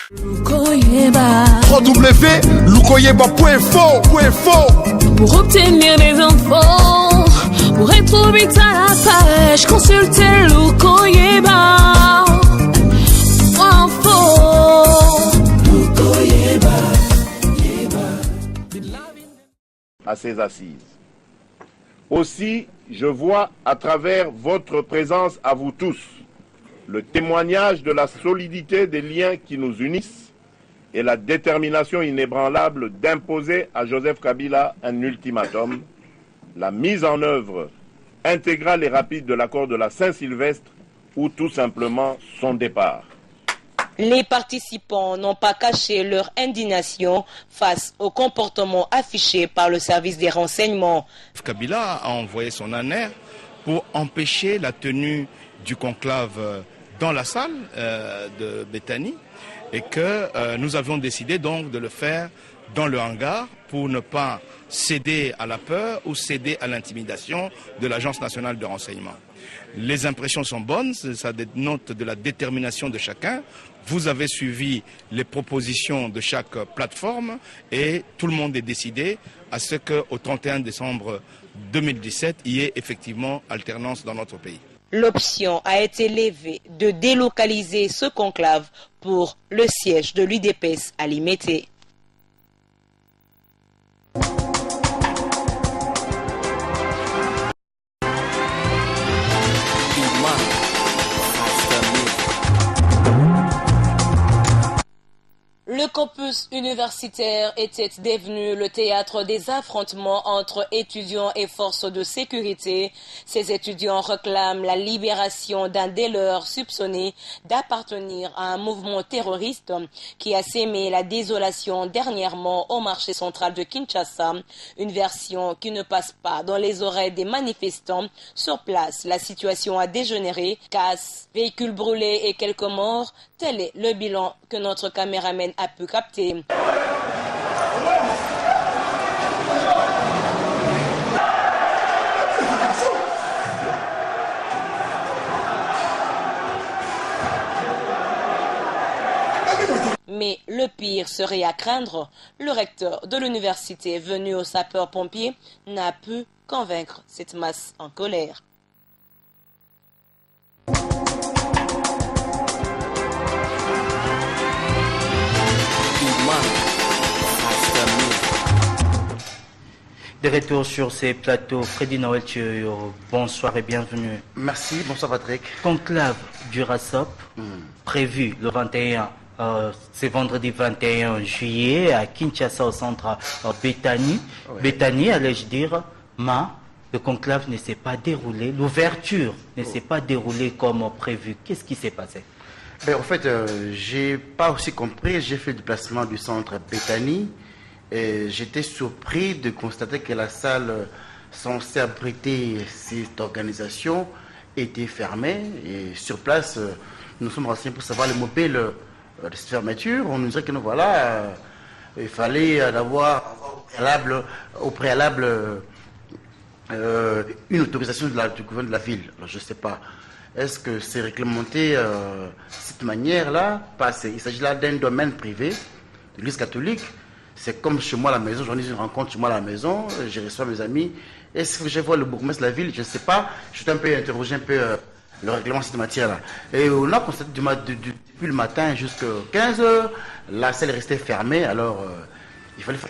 www.lukoyeba.info. Pour obtenir des infos, pour être vite à la page, consultez Lukoyeba. À ses assises. Aussi, je vois à travers votre présence à vous tous le témoignage de la solidité des liens qui nous unissent et la détermination inébranlable d'imposer à Joseph Kabila un ultimatum, la mise en œuvre intégrale et rapide de l'accord de la Saint-Sylvestre ou tout simplement son départ. Les participants n'ont pas caché leur indignation face au comportement affiché par le service des renseignements. Kabila a envoyé son ANR pour empêcher la tenue du conclave dans la salle de Béthanie et que nous avions décidé donc de le faire dans le hangar pour ne pas céder à la peur ou céder à l'intimidation de l'Agence nationale de renseignement. Les impressions sont bonnes, ça dénote de la détermination de chacun. Vous avez suivi les propositions de chaque plateforme et tout le monde est décidé à ce qu'au 31 décembre 2017, il y ait effectivement alternance dans notre pays. L'option a été levée de délocaliser ce conclave pour le siège de l'UDPS à Limete. Le campus universitaire était devenu le théâtre des affrontements entre étudiants et forces de sécurité. Ces étudiants réclament la libération d'un des leurs soupçonné d'appartenir à un mouvement terroriste qui a sémé la désolation dernièrement au marché central de Kinshasa. Une version qui ne passe pas dans les oreilles des manifestants. Sur place, la situation a dégénéré. Casse, véhicules brûlés et quelques morts. Tel est le bilan que notre caméraman a pu capter. Mais le pire serait à craindre. Le recteur de l'université venu aux sapeurs-pompiers n'a pu convaincre cette masse en colère. De retour sur ces plateaux, Freddy Noël, bonsoir et bienvenue. Merci, bonsoir Patrick. Conclave du RASOP, prévu le 21, c'est vendredi 21 juillet à Kinshasa au centre Béthanie. Ouais. Béthanie, allais-je dire, le conclave ne s'est pas déroulé, l'ouverture ne s'est pas déroulée comme prévu. Qu'est-ce qui s'est passé? En fait, j'ai pas aussi compris, j'ai fait le déplacement du centre Béthanie. J'étais surpris de constater que la salle censée abriter cette organisation était fermée. Et sur place, nous sommes renseignés pour savoir les mobiles de cette fermeture. On nous disait que nous voilà, il fallait avoir au préalable une autorisation du gouvernement de la ville. Alors je ne sais pas. Est-ce que c'est réglementé de cette manière-là? Il s'agit là d'un domaine privé de l'Église catholique. C'est comme chez moi à la maison, j'organise une rencontre chez moi à la maison, je reçois mes amis. Est-ce que je vois le bourgmestre de la ville? Je ne sais pas. Je suis un peu interrogé le règlement de cette matière-là. Et on a constaté depuis le matin jusqu'à 15 h, la salle est restée fermée. Alors, il fallait faire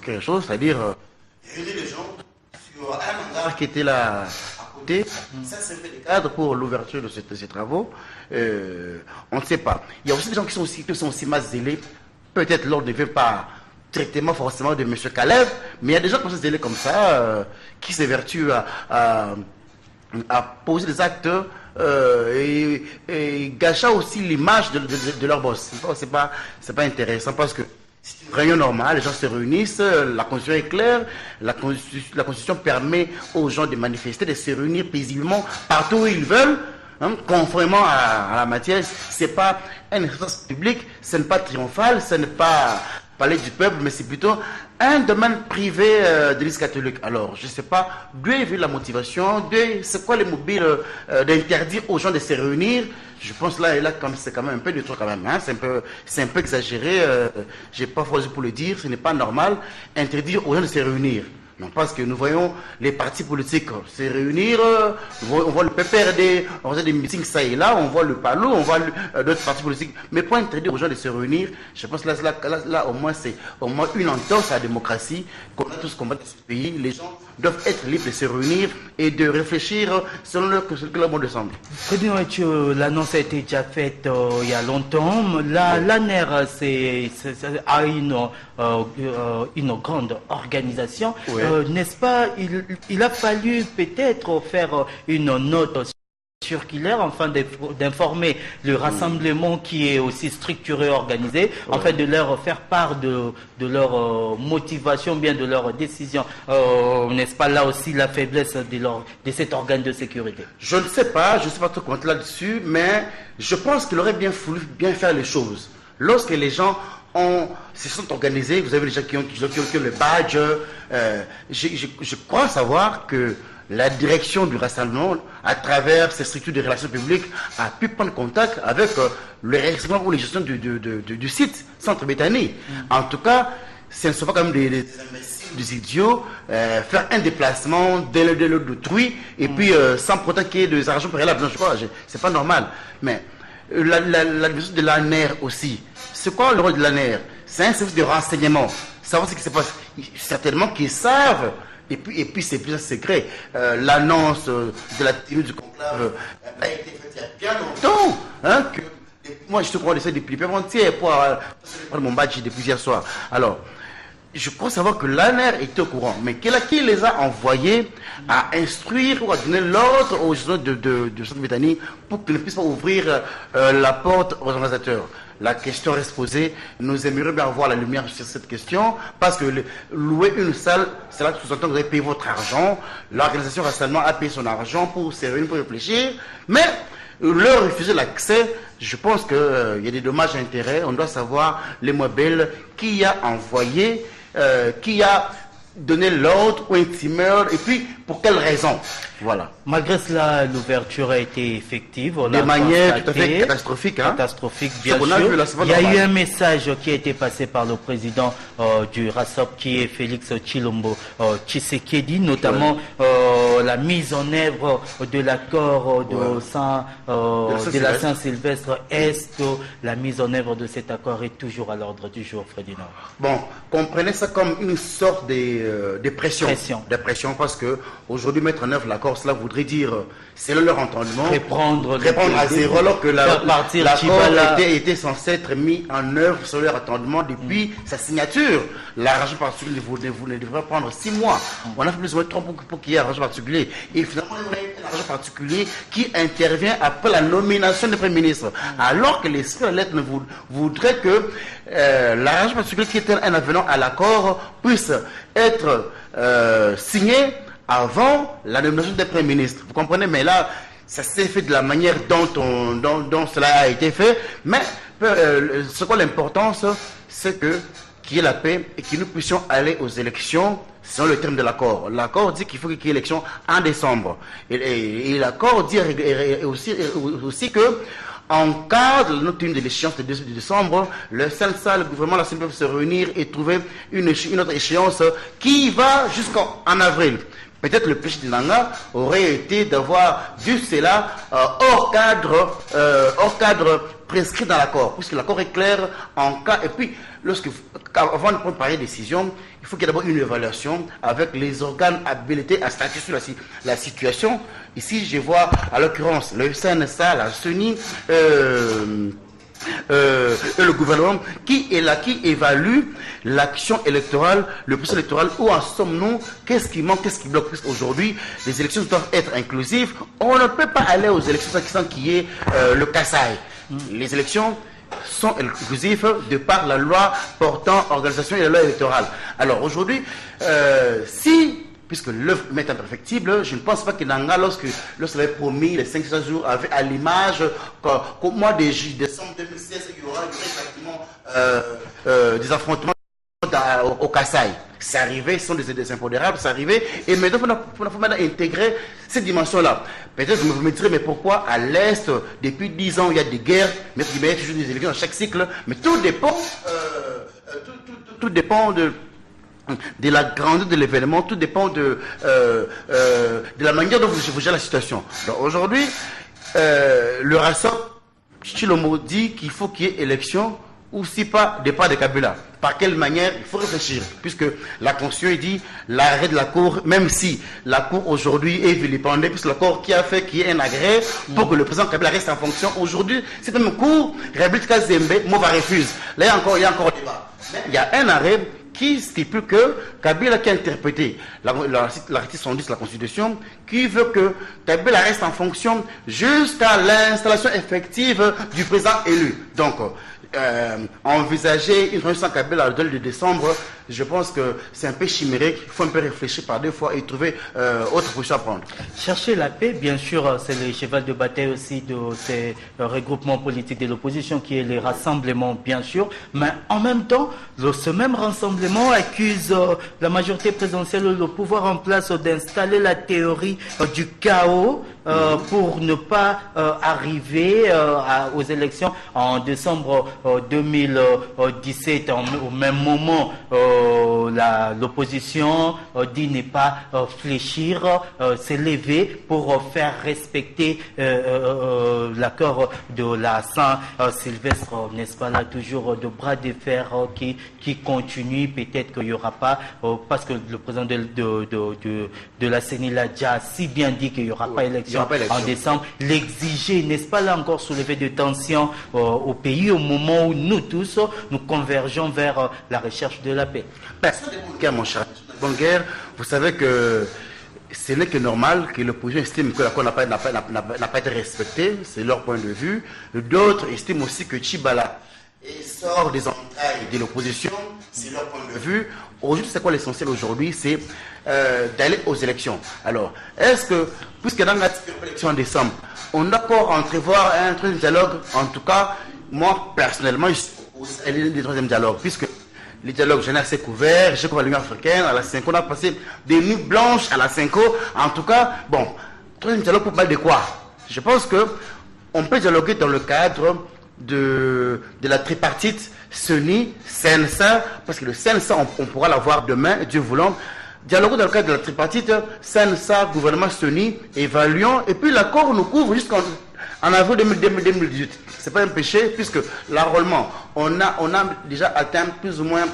quelque chose, c'est-à-dire réunir les gens sur un hangar qui était là à côté. Ça, c'est le cadre pour l'ouverture de ces travaux. On ne sait pas. Il y a aussi des gens qui sont aussi mal zélés. Peut-être l'on ne veut pas traitement forcément de M. Kalev, mais il y a des gens comme ça, qui s'évertuent à poser des actes et gâchant aussi l'image de leur boss. C'est pas intéressant parce que c'est une réunion normale, les gens se réunissent, la Constitution est claire, la Constitution permet aux gens de manifester, de se réunir paisiblement partout où ils veulent. Conformément à la matière, ce n'est pas un espace public, ce n'est pas triomphal, ce n'est pas palais du peuple, mais c'est plutôt un domaine privé de l'Église catholique. Alors, je ne sais pas d'où est venue la motivation, c'est quoi les mobiles d'interdire aux gens de se réunir. Je pense là c'est quand même un peu de truc quand même. Hein? C'est un peu exagéré. J'ai pas choisi pour le dire. Ce n'est pas normal interdire aux gens de se réunir. Non, parce que nous voyons les partis politiques se réunir, on voit le PPRD, on voit des meetings ça et là, on voit le PALO, on voit d'autres partis politiques. Mais pour interdire aux gens de se réunir, je pense que là au moins c'est au moins une entorse à la démocratie qu'on a tous combattu dans ce pays. Les gens doivent être libres de se réunir et de réfléchir selon ce que leur monde semble. L'annonce a été déjà faite il y a longtemps. L'ANER a une grande organisation. Oui. N'est-ce pas, il a fallu peut-être faire une note circulaire afin d'informer le rassemblement qui est aussi structuré, organisé, afin de leur faire part de leur motivation, bien de leur décision. N'est-ce pas là aussi la faiblesse de cet organe de sécurité? Je ne sais pas trop comment là-dessus, mais je pense qu'il aurait bien voulu bien faire les choses. Lorsque les gens se sont organisés, vous avez les gens qui ont le badge. Je crois savoir que la direction du rassemblement, à travers ces structures de relations publiques, a pu prendre contact avec le responsable ou les gestions du site, Centre Béthanie. En tout cas, ce ne sont pas comme des imbéciles, des idiots, faire un déplacement de l'autrui et puis sans pourtant qu'il y ait des argents préalables. Non, je crois, c'est pas normal. Mais la vision de l'ANER aussi. C'est quoi le rôle de l'ANER? C'est un service de renseignement. Savoir ce qui se passe. Certainement qu'ils savent. Et puis c'est plus un secret. L'annonce de la tenue du conclave a été faite il y a bien longtemps. Hein, moi, je te crois depuis avant-hier pour prendre mon badge depuis hier soir. Alors, je crois savoir que l'ANER était au courant. Mais qui les a envoyés à instruire ou à donner l'ordre aux gens de Centre Béthanie pour qu'ils ne puissent pas ouvrir la porte aux organisateurs? La question reste posée. Nous aimerions bien avoir la lumière sur cette question parce que louer une salle, cela sous-entend que vous avez payé votre argent. L'organisation rassemblement a payé son argent pour se réunir, pour réfléchir. Mais leur refuser l'accès, je pense qu'il y a des dommages à intérêts. On doit savoir les mobiles, qui a envoyé, qui a donné l'ordre ou intimeur et puis pour quelle raison. Voilà. Malgré cela, l'ouverture a été effective. De manière tout à fait catastrophique. Hein? Catastrophique, bien sûr. Il y a eu un message qui a été passé par le président du RASOP, qui est Félix Tshilombo Tshisekedi, notamment la mise en œuvre de l'accord de la Saint-Sylvestre Est. La mise en œuvre de cet accord est toujours à l'ordre du jour, Ferdinand. Bon, comprenez ça comme une sorte de pression. De pression, parce que aujourd'hui, mettre en œuvre l'accord, cela voudrait dire, c'est leur entendement, répondre à zéro, alors que l'accord était censé être mis en œuvre sur leur entendement depuis sa signature. L'arrangement particulier ne devrait prendre 6 mois. On a fait plus ou moins 3 mois pour qu'il y ait un arrangement particulier. Et finalement, il y a un arrangement particulier qui intervient après la nomination du Premier ministre. Alors que les lettres voudraient que l'arrangement particulier qui était un avenant à l'accord puisse être signé avant la nomination des premiers ministres. Vous comprenez? Mais là, ça s'est fait de la manière dont cela a été fait. Mais ce quoi l'importance, c'est qu'il y ait la paix et que nous puissions aller aux élections selon le terme de l'accord. L'accord dit qu'il faut qu'il y ait élection en décembre. Et l'accord dit aussi que en cas de notre de l'échéance de décembre, le gouvernement la peuvent se réunir et trouver une autre échéance qui va jusqu'en avril. Peut-être le péché de Nanga aurait été d'avoir vu cela hors cadre prescrit dans l'accord, puisque l'accord est clair en cas. Et puis, avant de prendre pareille décision, il faut qu'il y ait d'abord une évaluation avec les organes habilités à statuer sur la situation. Ici, je vois à l'occurrence le CNSA, la CENI, et le gouvernement qui évalue l'action électorale, le processus électoral. Où en sommes-nous? Qu'est-ce qui manque? Qu'est-ce qui bloque? Parce qu'aujourd'hui, les élections doivent être inclusives. On ne peut pas aller aux élections sans qu'il y ait le Kassai. Les élections sont inclusives de par la loi portant organisation et la loi électorale. Alors aujourd'hui, puisque l'œuvre m'est imperfectible, je ne pense pas que Nanga, lorsqu'il avait promis les 500 jours, avait à l'image qu'au mois de décembre 2016, il y aura exactement des affrontements au Kasaï. C'est arrivé, ce sont des impondérables, c'est arrivé. Et maintenant, il faut maintenant intégrer cette dimension-là. Peut-être que vous me direz, mais pourquoi à l'Est, depuis 10 ans, il y a des guerres, mais il y a toujours des élections à chaque cycle. Mais tout dépend, tout dépend de la grandeur de l'événement, tout dépend de la manière dont vous gérez la situation. Donc aujourd'hui, le RASOP, Tshilombo dit qu'il faut qu'il y ait élection ou si pas départ de Kabila. Par quelle manière? Il faut réfléchir, puisque la Constitution dit l'arrêt de la Cour, même si la Cour aujourd'hui est vilipendée, puisque la Cour qui a fait qu'il y ait un agrès pour que le président Kabila reste en fonction. Aujourd'hui, cette même Cour réhabilite Kazembe, Mova refuse. Là, il y a encore débat. Mais il y a un arrêt qui stipule que Kabila qui a interprété l'article 110 de la Constitution, qui veut que Kabila reste en fonction jusqu'à l'installation effective du président élu. Donc, envisager une réunion sans Kabila le 2 décembre, je pense que c'est un peu chimérique. Il faut un peu réfléchir par deux fois et trouver autre position à prendre. Chercher la paix, bien sûr, c'est le cheval de bataille aussi de ces regroupements politiques de l'opposition, qui est les rassemblements, bien sûr. Mais en même temps, ce même rassemblement accuse la majorité présidentielle, le pouvoir en place, d'installer la théorie du chaos pour ne pas arriver aux élections en décembre 2017. Au même moment, l'opposition dit ne pas fléchir, s'élever pour faire respecter l'accord de la Saint-Sylvestre, n'est-ce pas là, toujours de bras de fer qui continue. Peut-être qu'il n'y aura pas, parce que le président de la CENI l'a déjà si bien dit qu'il n'y aura pas élection en décembre. L'exiger, n'est-ce pas là encore soulever des tensions au pays au moment où nous tous nous convergeons vers la recherche de la paix. Mon cher, bonne guerre, vous savez que ce n'est que normal que l'opposition estime que l'accord n'a pas été respecté, c'est leur point de vue. D'autres estiment aussi que Tshibala sort des entrailles de l'opposition, c'est leur point de vue. Aujourd'hui, c'est quoi l'essentiel aujourd'hui? C'est d'aller aux élections. Alors, est-ce que, puisque dans l'élection en décembre, on a encore entrevoir un troisième dialogue? En tout cas, moi, personnellement, je suis opposé à l'idée du troisième dialogue, puisque les dialogues, j'en ai assez couverts, j'ai couvert l'Union africaine, à la 5 on a passé des nuits blanches à la 5 en tout cas, bon, troisième dialogue pour parler de quoi? Je pense que on peut dialoguer dans le cadre de la tripartite CENI, CNSA, parce que le CNSA, on pourra l'avoir demain, Dieu voulant. Dialoguons dans le cadre de la tripartite, CNSA, gouvernement CENI, évaluons, et puis l'accord nous couvre jusqu'en avril 2018. C'est pas un péché, puisque l'enrôlement, on a déjà atteint plus ou moins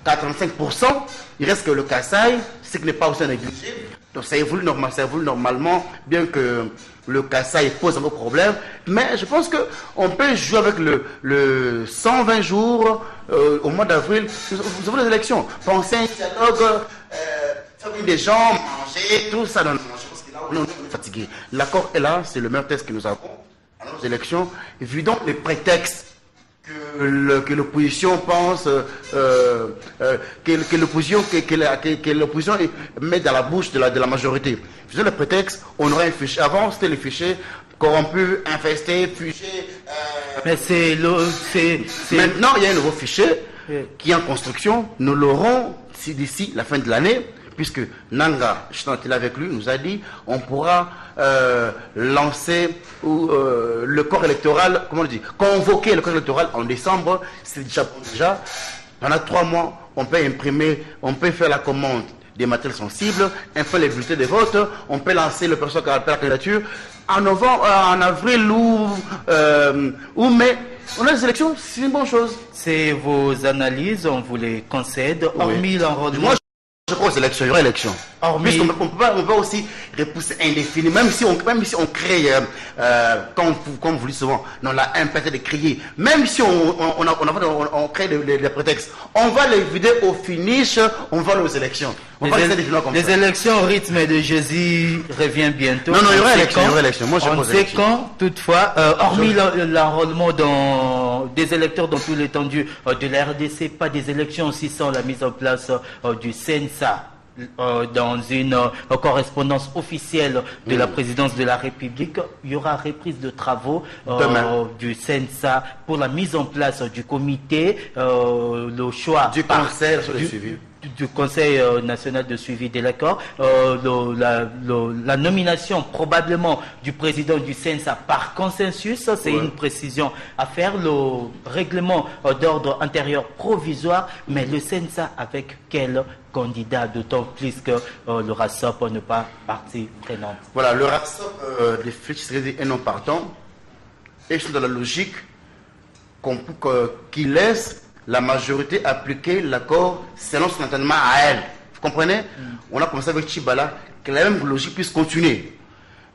85%. Il reste que le Kasaï, ce qui n'est pas aussi négligé. Donc ça évolue normalement, bien que le Kasaï pose un peu problème. Mais je pense qu'on peut jouer avec le 120 jours au mois d'avril. Vous avez les élections. Pensez à un dialogue, faire des gens, manger, tout ça. Non, je pense que là, on est fatigué. L'accord est là, c'est le meilleur test que nous avons à nos élections. Évidemment, les prétextes que l'opposition pense, que l'opposition met dans la bouche de la majorité. Faisons le prétexte, on aurait un fichier. Avant, c'était les fichiers corrompus, infestés, fugés. Mais maintenant, il y a un nouveau fichier qui est en construction. Nous l'aurons d'ici la fin de l'année, puisque Nanga, je suis là avec lui, nous a dit on pourra lancer le corps électoral, comment on dit, convoquer le corps électoral en décembre. C'est déjà pendant 3 mois, on peut imprimer, on peut faire la commande des matériels sensibles, on fait les bulletins de vote, on peut lancer le personne qui appelle la candidature en novembre, en avril ou mai. On a des élections, c'est une bonne chose. C'est vos analyses, on vous les concède, hormis l'enrôlement. Je crois aux élections, il y aura élection. On peut aussi repousser indéfini, même si on crée, comme vous dites souvent, on a impératif de crier, même si on crée des prétextes, on va les vider au finish, on va aller aux élections. Les élections au rythme de Jésus revient bientôt. Non, il y aura élection. Moi, on sait quand, toutefois, hormis l'enrôlement des électeurs dans tout l'étendue de la RDC, pas des élections aussi sans la mise en place du CNSA. dans une correspondance officielle de la présidence de la République, il y aura reprise de travaux du CENSA pour la mise en place du comité, le choix du conseil sur le suivi. Du Conseil national de suivi de l'accord, la nomination probablement du président du CENSA par consensus, c'est une précision à faire, le règlement d'ordre intérieur provisoire, mais le CENSA avec quel candidat, d'autant plus que le RASOP n'est pas partie prenante. Voilà, le RASOP, les Félix est non partant, et sont dans la logique qui laisse la majorité appliquer l'accord selon son entendement à elle. Vous comprenez? On a commencé avec Tchibala, que la même logique puisse continuer.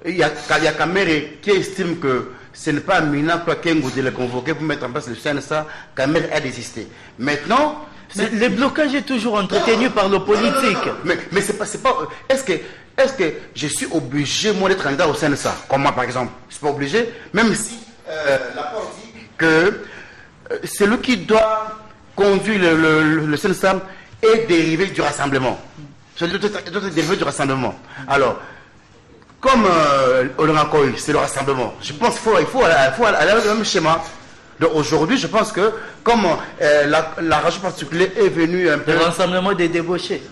Il y a Kamere qui estime que ce n'est pas Mina Kwakengo de le convoquer pour mettre en place le CNSA. Kamere a désisté. Maintenant, le blocage est toujours entretenu par le politique. Mais c'est pas. Est-ce que je suis obligé, moi, d'être candidat au CNSA? Comme moi, par exemple. Je ne suis pas obligé, même si l'accord dit que c'est lui qui doit conduire le CNSA est dérivé du rassemblement. C'est dérivé du rassemblement. Alors, comme Olengakoy, c'est le rassemblement, je pense qu'il faut aller dans le même schéma. Donc aujourd'hui, je pense que comme la région particulière est venue un peu... Le rassemblement des débauchés.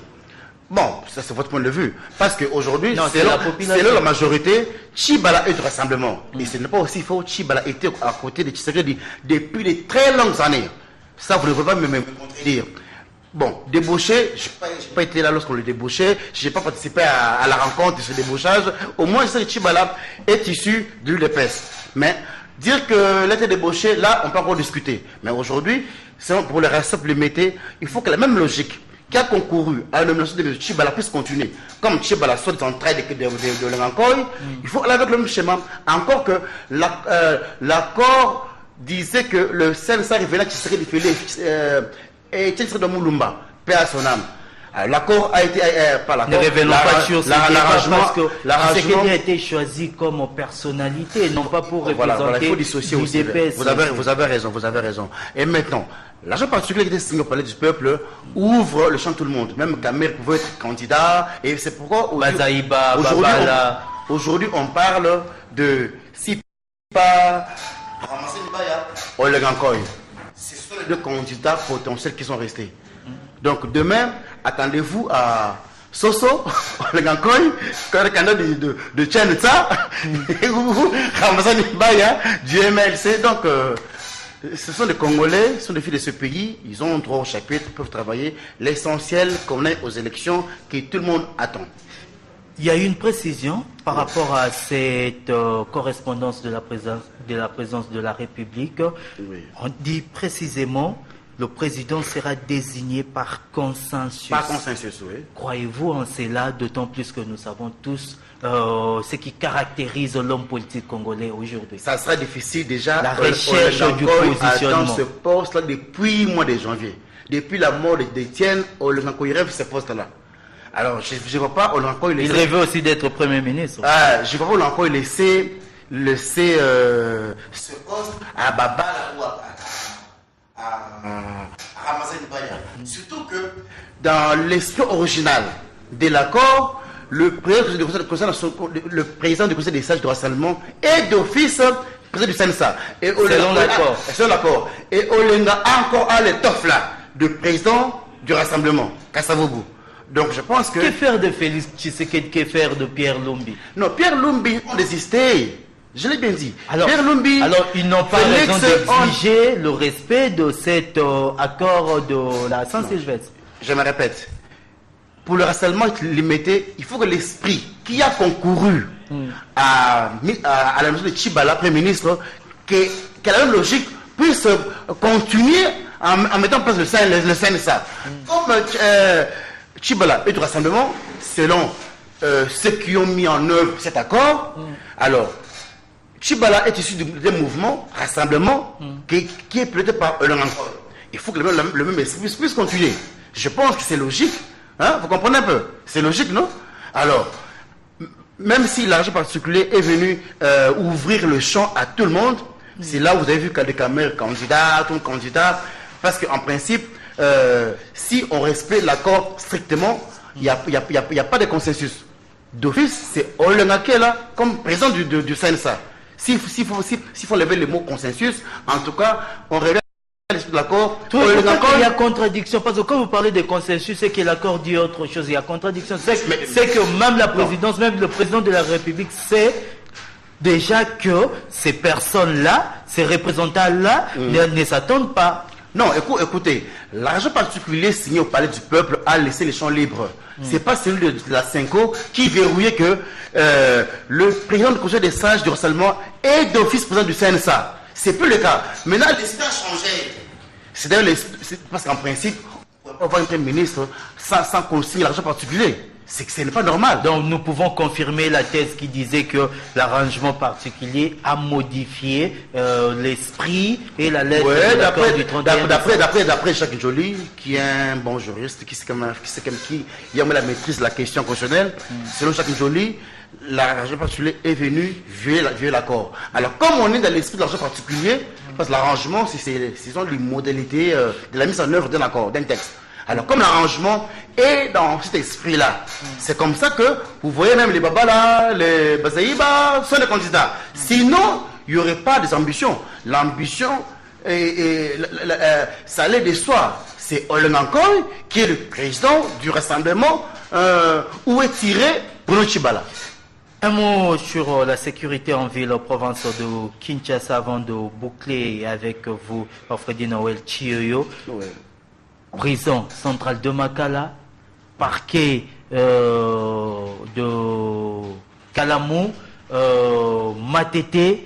Bon, ça c'est votre point de vue. Parce qu'aujourd'hui, c'est la majorité, Tchibala est du rassemblement. Et ce n'est pas aussi faux, Tchibala était à côté de Tshisekedi depuis de très longues années. Ça, vous ne pouvez pas me contredire. Bon, débauché, je n'ai pas été là lorsqu'on le débauchait, je n'ai pas participé à la rencontre de ce débauchage. Au moins, je sais que Tchibala est issu de l'UDPS. Mais dire que l'être débauché, là, on peut encore discuter. Mais aujourd'hui, pour le RASOP, le métier, il faut que la même logique qui a concouru à la nomination de Tchibala puisse continuer. Comme Tchibala soit en train de l'Ankoy, il faut aller avec le même schéma. Encore que l'accord disait que le CNSA revenait à Tshisekedi et Tshisekedi de Moulumba, paix à son âme. L'accord a été pas l'accord. Ne revenons pas sur ce parce que Tshisekedi a été choisi comme personnalité, non pas pour représenter il faut dissocier aussi. Vous avez raison. Et maintenant, l'agent particulier qui était signé au palais du peuple ouvre le champ de tout le monde. Même Kamer pouvait être candidat. Et c'est pourquoi aujourd'hui on parle de Sipa, Ramassé Nibaya, Olengakoy. Ce sont les deux candidats potentiels qui sont restés. Donc demain, attendez-vous à Soso, Olengakoy, candidat de Tchenza, et Ramassé Nibaya du MLC. Donc ce sont des Congolais, ce sont des filles de ce pays, ils ont droit au chapitre, peuvent travailler. L'essentiel qu'on ait aux élections que tout le monde attend. Il y a une précision par rapport à cette correspondance de la présidence de la République. Oui. On dit précisément le président sera désigné par consensus. Par consensus, oui. Croyez-vous en cela, d'autant plus que nous savons tous ce qui caractérise l'homme politique congolais aujourd'hui? Ça sera difficile déjà. La recherche du positionnement. Dans ce poste-là depuis le mois de janvier. Depuis la mort d'Étienne, Olengakoy rêve ce poste-là. Alors, je ne vois pas Olengakoy laisser... Il rêvait aussi d'être Premier ministre. Je ne vois pas Olengakoy laisser ce poste à Baba ou à Ramassé Nibaya. Surtout que dans l'esprit original de l'accord, le président du Conseil des sages de rassemblement est d'office président du CNSA. Selon l'accord. Et Olenga encore a l'étoffe là de président du rassemblement. Kassavougou. Donc je pense que... Que faire de Félix Tshisekedi, que faire de Pierre Lumbi? Non, Pierre Lumbi a désisté. Je l'ai bien dit. Alors, Pierre Lumbi, alors ils n'ont pas raison d'exiger le respect de cet accord de la Saint-Sylvestre. Je me répète. Pour le rassemblement limité, il faut que l'esprit qui a concouru à la notion de Tchibala, Premier ministre, qui a la même logique, puisse continuer en mettant en place le CNSA. Comme Tchibala est du rassemblement, selon ceux qui ont mis en œuvre cet accord, alors Tchibala est issu d'un mouvement, rassemblement, qui est piloté par Olengakoy. Il faut que le même esprit puisse continuer. Je pense que c'est logique. Hein? Vous comprenez un peu? C'est logique, non? Alors, même si l'argent particulier est venu ouvrir le champ à tout le monde, c'est là où vous avez vu qu'il y a des caméras candidats, parce qu'en principe, si on respecte l'accord strictement, il n'y a pas de consensus. D'office, c'est Olengake là, comme président du CNSA. S'il faut lever le mot consensus, en tout cas, on revient à l'esprit de l'accord. Il y a contradiction, parce que quand vous parlez de consensus, c'est que l'accord dit autre chose. Il y a contradiction. C'est que même la présidence, même le président de la République sait déjà que ces personnes-là, ces représentants-là, ne s'attendent pas. Non, écoutez, l'argent particulier signé au Palais du Peuple a laissé les champs libres. C'est pas celui de la Cinco qui verrouillait que le président du Conseil des sages du renseignement est d'office président du CNSA. C'est plus le cas. Maintenant, l'esprit a changé. C'est d'ailleurs parce qu'en principe, on ne peut pas avoir un premier ministre sans qu'on signe l'argent particulier. C'est que ce n'est pas normal. Donc nous pouvons confirmer la thèse qui disait que l'arrangement particulier a modifié l'esprit et la lettre de l'accord du 31 d'après Jacques Joly, qui est un bon juriste, qui a la maîtrise de la question constitutionnelle, selon Jacques Joly, l'arrangement particulier est venu violer l'accord. Alors comme on est dans l'esprit de l'argent particulier, parce que l'arrangement, ce sont les modalités de la mise en œuvre d'un accord, d'un texte. Alors, comme l'arrangement est dans cet esprit-là, c'est comme ça que vous voyez même les Baba là, les Bazaïba sont des candidats. Sinon, il n'y aurait pas des ambitions. L'ambition, ça allait de soi. C'est Olenankoy qui est le président du rassemblement où est tiré Bruno Tshibala. Un mot sur la sécurité en ville, province de Kinshasa, avant de boucler avec vous, Freddy Noël Chioyo. Ouais. Prison centrale de Makala, parquet de Kalamou, Matete,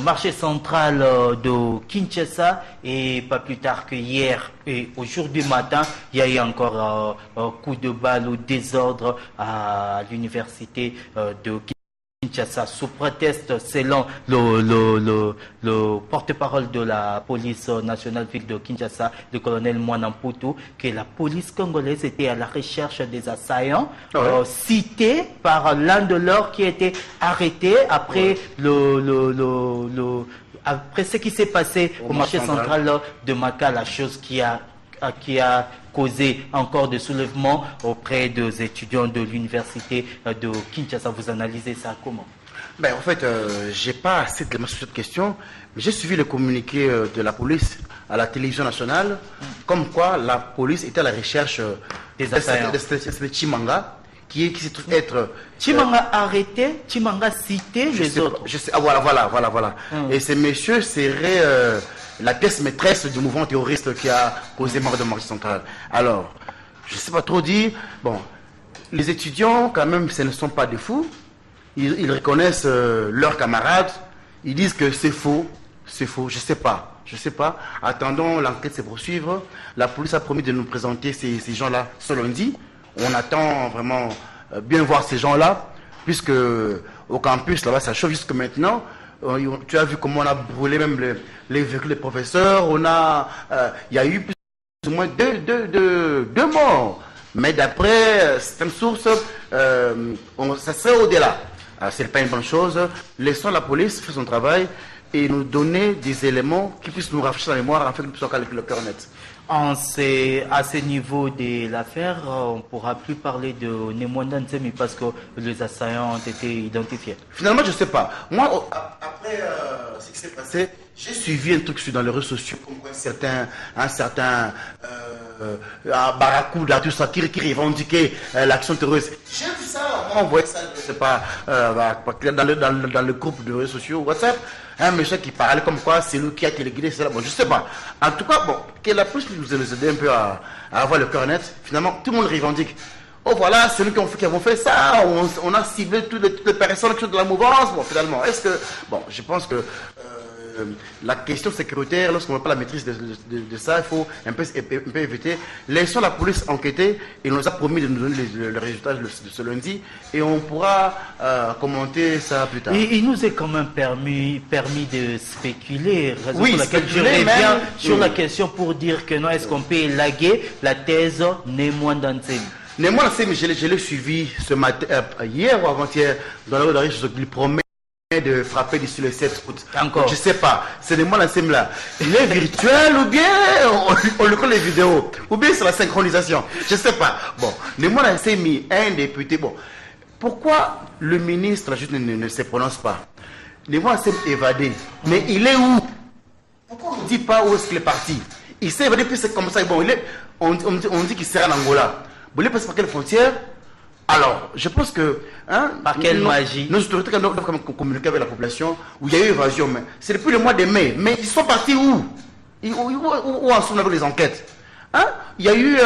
marché central de Kinshasa, et pas plus tard que hier et aujourd'hui matin, il y a eu encore un coup de balle au désordre à l'université de Kinshasa. Sous prétexte, selon le porte-parole de la police nationale ville de Kinshasa, le colonel Mwanamputu, que la police congolaise était à la recherche des assaillants, cités par l'un de leurs qui était arrêté après après ce qui s'est passé au marché central de Makala, chose qui a causé encore des soulèvements auprès des étudiants de l'université de Kinshasa. Vous analysez ça comment? En fait, j'ai pas assez d'éléments sur cette question, mais j'ai suivi le communiqué de la police à la télévision nationale, comme quoi la police était à la recherche des assaillants de Chimanga, qui se trouve être... Chimanga arrêté, Chimanga cité les autres. Voilà. Et ces messieurs seraient... la pièce maîtresse du mouvement terroriste qui a causé mort de marché central. Alors, je ne sais pas trop dire. Bon, les étudiants, quand même, ce ne sont pas des fous. Ils reconnaissent leurs camarades. Ils disent que c'est faux. C'est faux. Je ne sais pas. Attendons l'enquête se poursuivre. La police a promis de nous présenter ces gens-là ce lundi. On attend vraiment bien voir ces gens-là, puisque au campus, là-bas, ça chauffe jusque maintenant. Tu as vu comment on a brûlé même les véhicules des professeurs. Il y a eu plus ou moins deux morts. Mais d'après certaines sources, ça serait au-delà. Ce n'est pas une bonne chose. Laissons la police faire son travail et nous donner des éléments qui puissent nous rafraîchir la mémoire afin que nous puissions calculer le cœur net. À ce niveau de l'affaire, on ne pourra plus parler de Nemwanda Ntsemi parce que les assaillants ont été identifiés. Finalement, je ne sais pas. Moi, après ce qui s'est passé, j'ai suivi un truc dans les réseaux sociaux, comme quoi un certain Barracuda, tout ça, qui revendiquait l'action terroriste. J'ai vu ça, on voyait ça, je ne sais pas, dans le groupe de réseaux sociaux, WhatsApp. Un monsieur qui parlait comme quoi c'est lui qui a téléguidé, c'est là. Bon, je sais pas. En tout cas, bon, que la police nous a aidé un peu à avoir le cœur net. Finalement, tout le monde revendique. Oh voilà, c'est nous qui avons fait ça. On a ciblé toutes les personnes qui sont de la mouvance. Bon, finalement, je pense que la question sécuritaire, lorsqu'on n'a pas la maîtrise de ça, il faut un peu éviter. Laissons la police enquêter. Il nous a promis de nous donner le résultat de ce lundi et on pourra commenter ça plus tard. Il nous est quand même permis de spéculer, raison pour laquelle je reviens sur la question pour dire que non, est-ce qu'on peut élaguer la thèse Nemwanda Ntsemi? Nemwanda Ntsemi, je l'ai suivi ce matin, hier ou avant-hier, dans la rue d'Arrière, je lui promets de frapper d'ici le 7 août. Encore. Je sais pas. C'est de moi la SEM là. Il est virtuel ou bien on le colle les vidéos. Ou bien c'est la synchronisation. Je sais pas. Bon. De moi la SEM, un député. Bon. Pourquoi le ministre juste ne se prononce pas? De moi la SEM évadé. Mais il est où? Pourquoi on ne dit pas où est-ce qu'il est parti? Il s'est évadé puis c'est comme ça. Bon, on dit qu'il sera en Angola. Bon, il passe par quelle frontière? Alors, je pense que... Hein, par quelle magie? Nos autorités doivent communiquer avec la population où il y a eu évasion. C'est depuis le mois de mai. Mais ils sont partis où? Où en sont avec les enquêtes? Hein? Il y a eu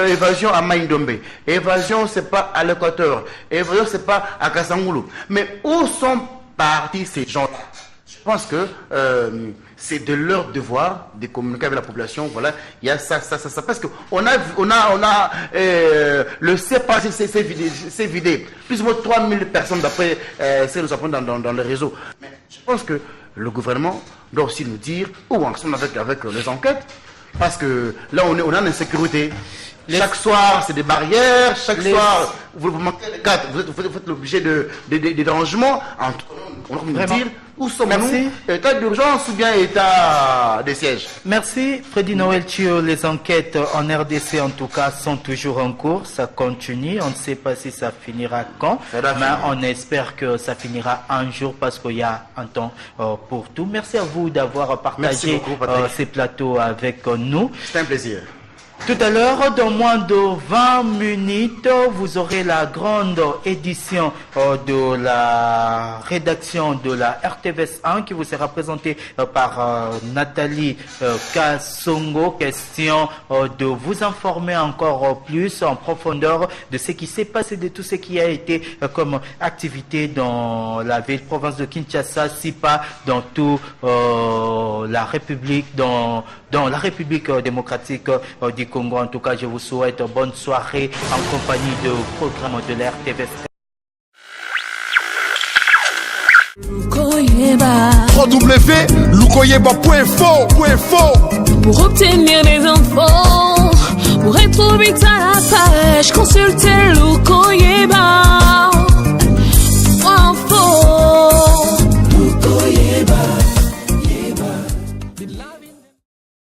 évasion à Maïndombe. Évasion, c'est pas à l'Équateur. Évasion, c'est pas à Kassangoulou. Mais où sont partis ces gens-là? Je pense que c'est de leur devoir de communiquer avec la population. Voilà, il y a ça. Parce qu'on a le CEPA, c'est vidé. Plus ou moins 3000 personnes d'après ce que nous apprenons dans le réseau. Mais je pense que le gouvernement doit aussi nous dire où en sommes avec les enquêtes. Parce que là, on est en insécurité. Chaque soir, c'est des barrières. Chaque soir, vous manquez les cartes. Vous êtes obligé de rangements. On va nous dire où sommes-nous? État d'urgence ou bien état de siège? Merci Freddy Noël Thio. Les enquêtes en RDC en tout cas sont toujours en cours. Ça continue. On ne sait pas si ça finira quand. Mais on espère que ça finira un jour parce qu'il y a un temps pour tout. Merci à vous d'avoir partagé ces plateaux avec nous. C'est un plaisir. Tout à l'heure, dans moins de 20 minutes, vous aurez la grande édition de la rédaction de la RTVS 1 qui vous sera présentée par Nathalie Kassongo. Question de vous informer encore plus en profondeur de ce qui s'est passé, de tout ce qui a été comme activité dans la ville province de Kinshasa, si pas dans toute la République, dans la République démocratique du Congo. En tout cas, je vous souhaite bonne soirée en compagnie de programme de la RTVS. www.lukoyeba.info. Pour obtenir des infos, pour être vite à la page, consultez Lukoyeba.